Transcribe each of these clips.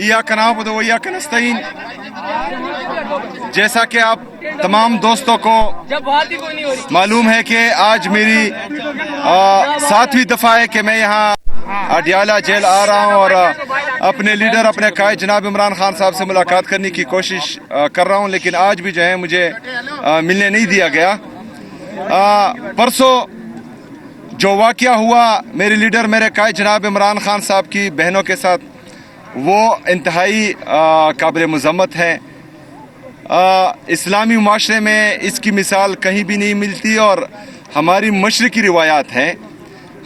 इय्याक नअबुदु व इय्याक नस्तईन। जैसा कि आप तमाम दोस्तों को मालूम है कि आज मेरी 7वीं दफ़ा है कि मैं यहाँ अडियाला जेल आ रहा हूँ और अपने लीडर अपने कायद जनाब इमरान खान साहब से मुलाकात करने की कोशिश कर रहा हूँ, लेकिन आज भी जो है मुझे मिलने नहीं दिया गया। परसों जो वाक़या हुआ मेरे लीडर मेरे कायद जनाब इमरान खान साहब की बहनों के साथ, वो इंतहाई काबिल मज़म्मत है। इस्लामी माशरे में इसकी मिसाल कहीं भी नहीं मिलती और हमारी मशरकी रिवायात हैं।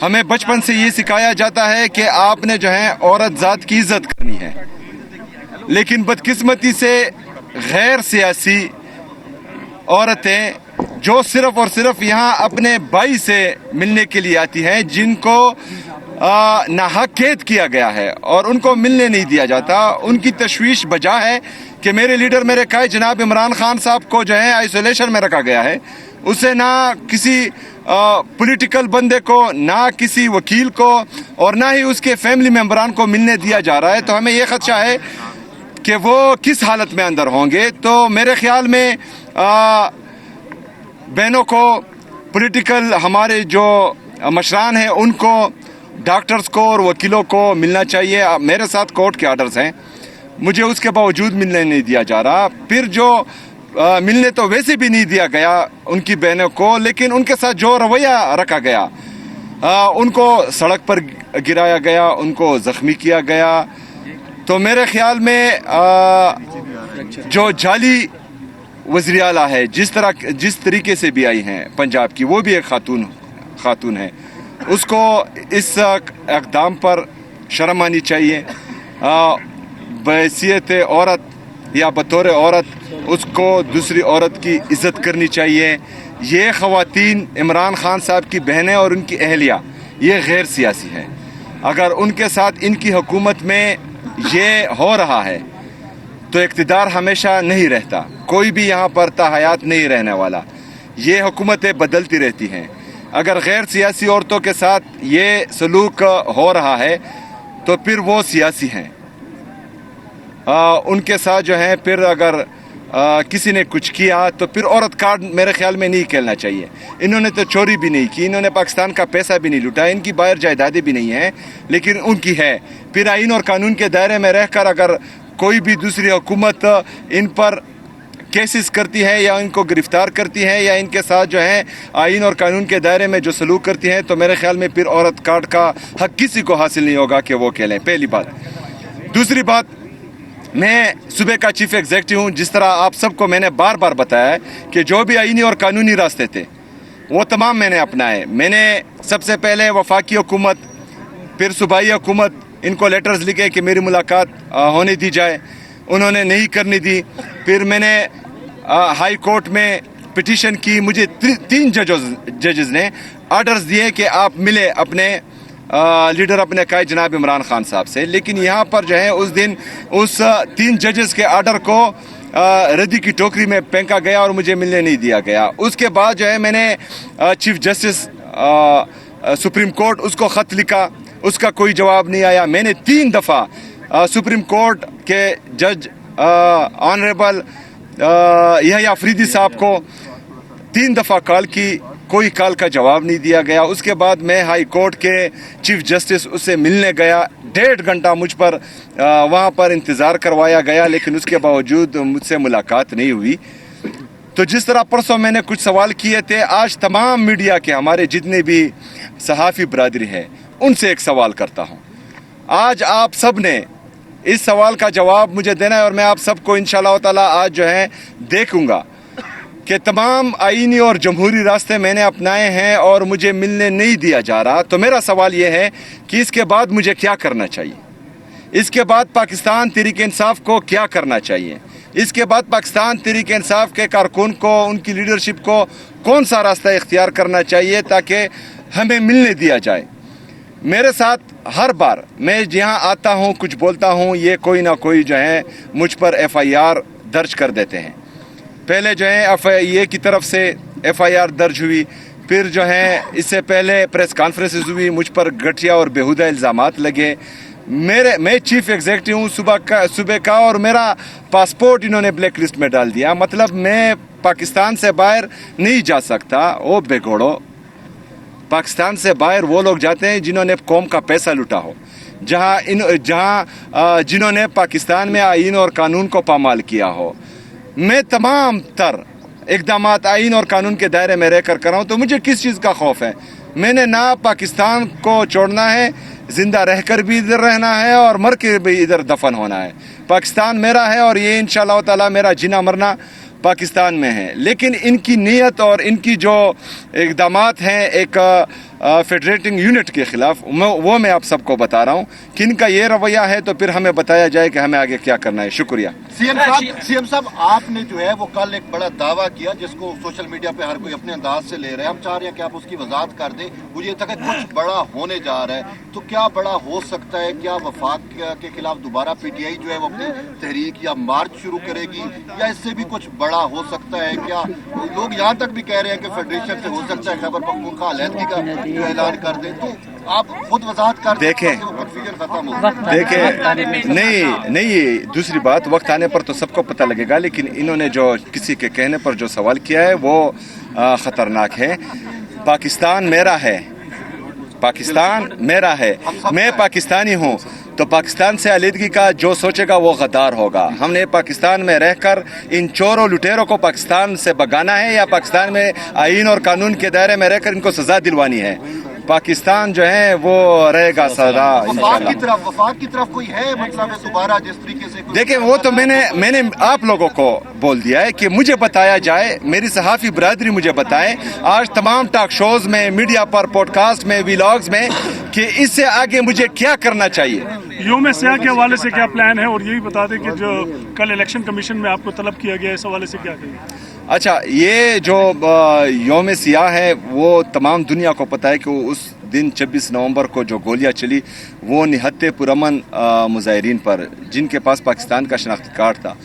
हमें बचपन से ये सिखाया जाता है कि आपने जो है औरत ज़ात की इज़्ज़त करनी है, लेकिन बदकिस्मती से गैर सियासी औरतें जो सिर्फ और सिर्फ यहाँ अपने भाई से मिलने के लिए आती हैं, जिनको नाहक कैद किया गया है और उनको मिलने नहीं दिया जाता, उनकी तशवीश बजा है कि मेरे लीडर मेरे कायद जनाब इमरान खान साहब को जो है आइसोलेशन में रखा गया है। उसे ना किसी पॉलिटिकल बंदे को, ना किसी वकील को और ना ही उसके फैमिली मेम्बरान को मिलने दिया जा रहा है। तो हमें ये खदशा है कि वो किस हालत में अंदर होंगे। तो मेरे ख्याल में बहनों को, पॉलिटिकल हमारे जो मशरान हैं, उनको, डॉक्टर्स को और वकीलों को मिलना चाहिए। मेरे साथ कोर्ट के आर्डर्स हैं, मुझे उसके बावजूद मिलने नहीं दिया जा रहा। फिर जो मिलने तो वैसे भी नहीं दिया गया उनकी बहनों को, लेकिन उनके साथ जो रवैया रखा गया, उनको सड़क पर गिराया गया, उनको ज़ख्मी किया गया। तो मेरे ख्याल में जो जाली वज़ीर आला है, जिस तरीके से भी आई हैं पंजाब की, वो भी एक खातून है, उसको इस इक़दाम पर शर्म आनी चाहिए। बहैसियत औरत या बतौर औरत उसको दूसरी औरत की इज़्ज़त करनी चाहिए। ये ख़वातीन इमरान खान साहब की बहनें और उनकी अहलिया, ये गैर सियासी हैं। अगर उनके साथ इनकी हुकूमत में ये हो रहा है तो इक़्तिदार हमेशा नहीं रहता, कोई भी यहाँ पर ताहयात नहीं रहने वाला। ये हुकूमतें बदलती रहती हैं। अगर गैर सियासी औरतों के साथ ये सलूक हो रहा है तो फिर वो सियासी हैं। उनके साथ जो है फिर अगर किसी ने कुछ किया तो फिर औरत कार्ड मेरे ख्याल में नहीं खेलना चाहिए। इन्होंने तो चोरी भी नहीं की, इन्होंने पाकिस्तान का पैसा भी नहीं लूटा, इनकी बाहर जायदादें भी नहीं हैं, लेकिन उनकी है। फिर आइन और कानून के दायरे में रहकर अगर कोई भी दूसरी हुकूमत इन पर केसेस करती है या इनको गिरफ्तार करती है या इनके साथ जो है आइन और कानून के दायरे में जो सलूक करती है, तो मेरे ख्याल में फिर औरत कार्ड का हक किसी को हासिल नहीं होगा कि वो खेलें। पहली बात। दूसरी बात, मैं सूबे का चीफ एग्जीक्यूटिव हूँ। जिस तरह आप सबको मैंने बार बार बताया है कि जो भी आईनी और कानूनी रास्ते थे वो तमाम मैंने अपनाए। मैंने सबसे पहले वफाकी हुकूमत, फिर सूबाई हुकूमत, इनको लेटर्स लिखे कि मेरी मुलाकात होने दी जाए, उन्होंने नहीं करने दी। फिर मैंने हाई कोर्ट में पिटीशन की, मुझे 3 जजेस ने आर्डर्स दिए कि आप मिले अपने लीडर अपने कायद जनाब इमरान खान साहब से। लेकिन यहाँ पर जो है उस दिन उस 3 जजेस के आर्डर को रद्दी की टोकरी में फेंका गया और मुझे मिलने नहीं दिया गया। उसके बाद जो है मैंने चीफ जस्टिस सुप्रीम कोर्ट, उसको ख़त लिखा, उसका कोई जवाब नहीं आया। मैंने 3 दफ़ा सुप्रीम कोर्ट के जज ऑनरेबल यहया अफरीदी साहब को 3 दफ़ा कॉल की, कोई कॉल का जवाब नहीं दिया गया। उसके बाद मैं हाई कोर्ट के चीफ जस्टिस उससे मिलने गया, 1.5 घंटा मुझ पर वहाँ पर इंतज़ार करवाया गया, लेकिन उसके बावजूद मुझसे मुलाकात नहीं हुई। तो जिस तरह परसों मैंने कुछ सवाल किए थे, आज तमाम मीडिया के हमारे जितने भी सहाफ़ी बरादरी है उनसे एक सवाल करता हूँ। आज आप सब ने इस सवाल का जवाब मुझे देना है और मैं आप सबको इंशाअल्लाह ताला आज जो है देखूंगा कि तमाम आईनी और जमहूरी रास्ते मैंने अपनाए हैं और मुझे मिलने नहीं दिया जा रहा। तो मेरा सवाल ये है कि इसके बाद मुझे क्या करना चाहिए, इसके बाद पाकिस्तान तहरीक इंसाफ को क्या करना चाहिए, इसके बाद पाकिस्तान तहरीक इंसाफ के कारकुन को, उनकी लीडरशिप को कौन सा रास्ता इख्तियार करना चाहिए ताकि हमें मिलने दिया जाए। मेरे साथ हर बार मैं जहाँ आता हूँ कुछ बोलता हूँ, ये कोई ना कोई जो है मुझ पर FIR दर्ज कर देते हैं। पहले जो है FIA की तरफ से FIR दर्ज हुई, फिर जो है इससे पहले प्रेस कॉन्फ्रेंसेस हुई, मुझ पर घटिया और बेहुदा इल्ज़ामात लगे। मैं चीफ एग्जीक्यूटिव हूँ सूबे का और मेरा पासपोर्ट इन्होंने ब्लैक लिस्ट में डाल दिया, मतलब मैं पाकिस्तान से बाहर नहीं जा सकता। ओ बेगोड़ो, पाकिस्तान से बाहर वो लोग जाते हैं जिन्होंने कौम का पैसा लूटा हो, जिन्होंने पाकिस्तान में आईन और कानून को पामाल किया हो। मैं तमाम तर इक़दामात आईन और कानून के दायरे में रहकर कर रहा हूँ, तो मुझे किस चीज़ का खौफ है? मैंने ना पाकिस्तान को छोड़ना है, जिंदा रहकर भी इधर रहना है और मर के भी इधर दफन होना है। पाकिस्तान मेरा है और ये इंशाअल्लाह ताला मेरा जीना मरना पाकिस्तान में है। लेकिन इनकी नीयत और इनकी जो इक़दामात हैं एक फेडरेटिंग यूनिट के ख़िलाफ़, वो मैं आप सबको बता रहा हूँ कि इनका ये रवैया है, तो फिर हमें बताया जाए कि हमें आगे क्या करना है। शुक्रिया। सीएम साहब, आपने जो है वो कल एक बड़ा दावा किया जिसको सोशल मीडिया पे हर कोई अपने अंदाज से ले रहा है। हम चाह रहे हैं कि आप उसकी वजाहत कर दें। मुझे तक कुछ बड़ा होने जा रहा है, तो क्या बड़ा हो सकता है? क्या वफाक के खिलाफ दोबारा पीटीआई जो है वो अपनी तहरीक या मार्च शुरू करेगी, या इससे भी कुछ बड़ा हो सकता है? क्या लोग यहाँ तक भी कह रहे हैं कि फेडरेशन से हो सकता है खैबर पख्तूनख्वा अलहदगी का जो ऐलान कर दें? तो आप खुद वजाहत कर देखें, नहीं, दूसरी बात, वक्त आने पर तो सबको पता लगेगा। लेकिन इन्होंने जो किसी के कहने पर जो सवाल किया है वो खतरनाक है। पाकिस्तान मेरा है, पाकिस्तान मेरा है, मैं पाकिस्तानी हूँ, तो पाकिस्तान से अलहदगी का जो सोचेगा वो गद्दार होगा। हमने पाकिस्तान में रहकर इन चोरों लुटेरों को पाकिस्तान से भगाना है, या पाकिस्तान में आईन और कानून के दायरे में रहकर इनको सजा दिलवानी है? पाकिस्तान जो है वो रहेगा सदा इंशाल्लाह। वफाक की तरफ कोई है मतलब दोबारा जिस तरीके से? देखिए, वो तो मैंने आप लोगों को बोल दिया है कि मुझे बताया जाए, मेरी सहाफ़ी बरादरी मुझे बताए आज तमाम टॉक शोज में, मीडिया पर, पॉडकास्ट में, व्लॉग्स में, कि इससे आगे मुझे क्या करना चाहिए। यौम सियाह के हवाले से क्या प्लान है? और यही बता दें कि जो कल इलेक्शन कमीशन में आपको तलब किया गया है, इस हवाले से क्या कहेंगे? अच्छा, ये जो यौम सियाह है वो तमाम दुनिया को पता है कि उस दिन 26 नवंबर को जो गोलियां चली वो निहत्ते पुरअमन मुजाहिरीन पर, जिनके पास पाकिस्तान का शनाख्ती कार्ड था,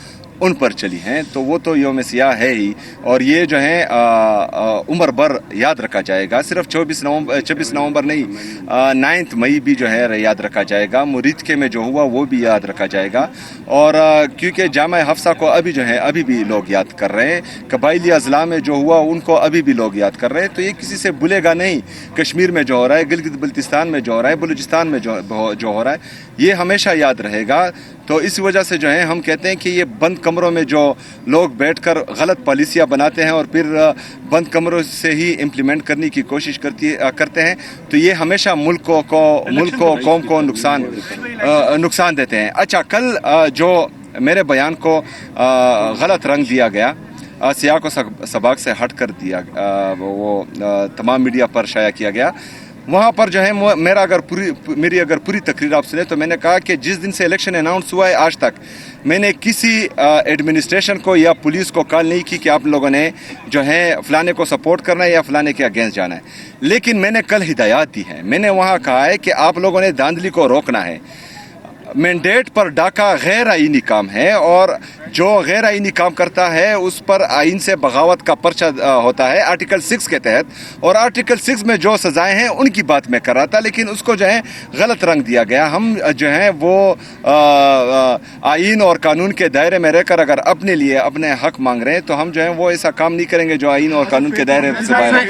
उन पर चली हैं। तो वो तो यौम सियाह है ही, और ये जो है उम्र भर याद रखा जाएगा। सिर्फ 26 नवंबर नहीं, 9 मई भी जो है याद रखा जाएगा। मुरीदके में जो हुआ वो भी याद रखा जाएगा। और क्योंकि जामा हफ्सा को अभी भी लोग याद कर रहे हैं, कबाइली अजला में जो हुआ उनको अभी भी लोग याद कर रहे हैं, तो ये किसी से भूलेगा नहीं। कश्मीर में जो हो रहा है, गिलगित बल्तिस्तान में जो हो रहा है, बलूचिस्तान में जो हो रहा है, ये हमेशा याद रहेगा। तो इस वजह से जो है हम कहते हैं कि ये बंद कमरों में जो लोग बैठकर गलत पॉलिसियां बनाते हैं और फिर बंद कमरों से ही इम्प्लीमेंट करने की कोशिश करते हैं, तो ये हमेशा मुल्क को कौम को नुकसान देते हैं। अच्छा, कल जो मेरे बयान को गलत रंग दिया गया, सियाह को सबाक से हट कर दिया, वो तमाम मीडिया पर शाया किया गया, वहाँ पर जो है मेरी अगर पूरी तकरीर आप सुने तो मैंने कहा कि जिस दिन से इलेक्शन अनाउंस हुआ है आज तक मैंने किसी एडमिनिस्ट्रेशन को या पुलिस को कॉल नहीं की कि आप लोगों ने जो है फलाने को सपोर्ट करना है या फलाने के अगेंस्ट जाना है। लेकिन मैंने कल हिदायत दी है, मैंने वहाँ कहा है कि आप लोगों ने धांधली को रोकना है। मैंडेट पर डाका गैर आईनी काम है, और जो गैर आईनी काम करता है उस पर आइन से बगावत का पर्चा होता है आर्टिकल 6 के तहत, और आर्टिकल 6 में जो सजाएं हैं उनकी बात मैं कर रहा था, लेकिन उसको जो है गलत रंग दिया गया। हम जो है वो आइन और कानून के दायरे में रहकर अगर अपने लिए अपने हक मांग रहे हैं, तो हम जो है वो ऐसा काम नहीं करेंगे जो आइन और कानून के दायरे से बाहर है।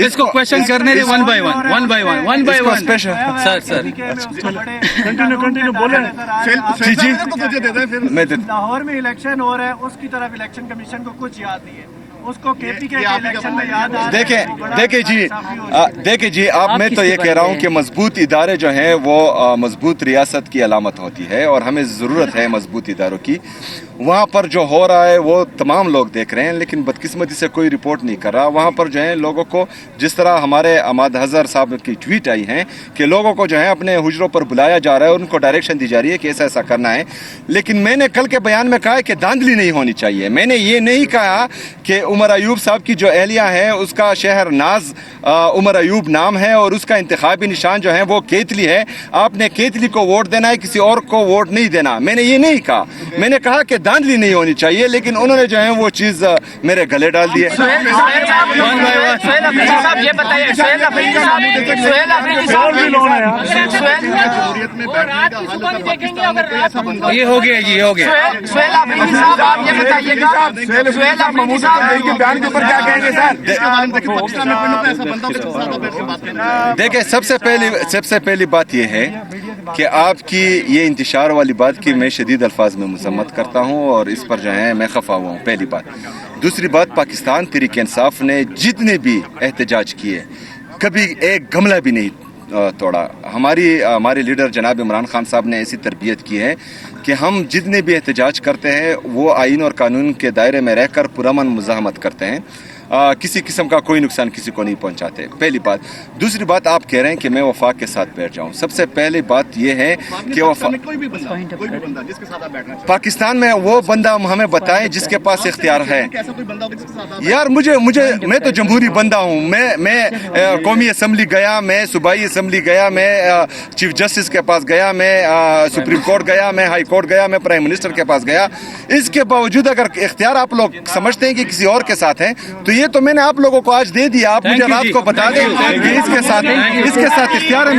इसको क्वेश्चन करने one by one sir continue बोले। लाहौर में इलेक्शन हो रहा है, उसकी तरफ इलेक्शन कमीशन को कुछ याद नहीं है, उसको केपी के इलेक्शन में याद आ देखिए जी, आप मैं तो ये कह रहा हूँ कि मजबूत इदारे जो हैं वो मजबूत रियासत की अलामत होती है, और हमें ज़रूरत है मजबूत इदारों की। वहाँ पर जो हो रहा है वो तमाम लोग देख रहे हैं, लेकिन बदकिस्मती से कोई रिपोर्ट नहीं कर रहा। वहाँ पर जो है लोगों को, जिस तरह हमारे अहमद हज़र साहब की ट्वीट आई है कि लोगों को जो है अपने हुजरों पर बुलाया जा रहा है, उनको डायरेक्शन दी जा रही है कि ऐसा करना है। लेकिन मैंने कल के बयान में कहा है कि धांधली नहीं होनी चाहिए। मैंने ये नहीं कहा कि उमर अयूब साहब की जो एहलिया है उसका शहर नाज उमर अयूब नाम है और उसका इंतखाबी निशान जो है वो केतली है, आपने केतली को वोट देना है, किसी और को वोट नहीं देना। मैंने ये नहीं कहा। मैंने कहा कि धांधली नहीं होनी चाहिए, लेकिन उन्होंने जो है वो चीज़ मेरे गले डाल दी है। ये बताइए सोहेल अफरीदी साहब भी लोन है यार। ये हो गया जी, ये हो गया। सोहेल अफरीदी साहब आप ये बताइएगा, सोहेल अफरीदी साहब के बयान के ऊपर क्या कहेंगे सर? देखिए, सबसे पहली बात यह है कि आपकी ये इंतशार वाली बात की मैं शदीद अल्फाज में मजम्मत करता हूँ और इस पर जो है मैं खफा हुआ हूँ, पहली बात। दूसरी बात, पाकिस्तान तहरीक इंसाफ ने जितने भी एहतजाज किए कभी एक गमला भी नहीं तोड़ा। हमारे लीडर जनाब इमरान खान साहब ने ऐसी तरबियत की है कि हम जितने भी एहतजाज करते हैं वो आइन और कानून के दायरे में रहकर पुरअमन मुज़ाहमत करते हैं, किसी किस्म का कोई नुकसान किसी को नहीं पहुंचाते, पहली बात। दूसरी बात, आप कह रहे हैं कि मैं वफाक के साथ बैठ जाऊं। सबसे पहली बात यह है कि पाकिस्तान में वो बंदा हमें बताएं जिसके पास इख्तियार है। यार मैं तो जमहूरी बंदा हूं। मैं कौमी असम्बली गया, मैं सूबाई असम्बली गया, मैं चीफ जस्टिस के पास गया, मैं सुप्रीम कोर्ट गया, मैं हाई कोर्ट गया, मैं प्राइम मिनिस्टर के पास गया। इसके बावजूद अगर इख्तियार आप लोग समझते हैं कि किसी और के साथ है, तो ये तो मैंने आप लोगों को आज दे दिया। आप मुझे रात को बता दें कि इसके साथ इख्तियार है।